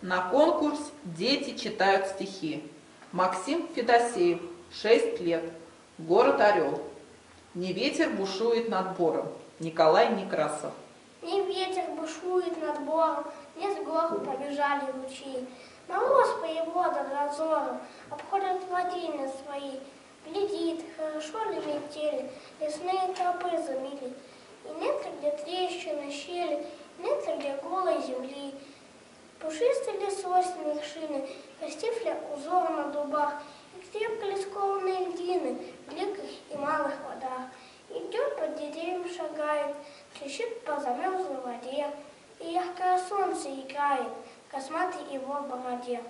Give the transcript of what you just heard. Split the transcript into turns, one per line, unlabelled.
На конкурс дети читают стихи. Максим Федосеев, 6 лет, город Орел. Не ветер бушует над бором. Николай Некрасов.
Не ветер бушует над бором, не с гор побежали лучи. Мороз по его дозорам обходят владения свои. Глядит, хорошо ли метели, лесные тропы замели. И нет ли где трещины, щели, нет ли где голой земли. Пушистый ли сосны вершины, красив ли узор на дубах, и крепко ли скованные льдины в великих и малых водах. Идет под деревьям, шагает, трещит по замерзлой воде, и яркое солнце играет в косматой его бороде.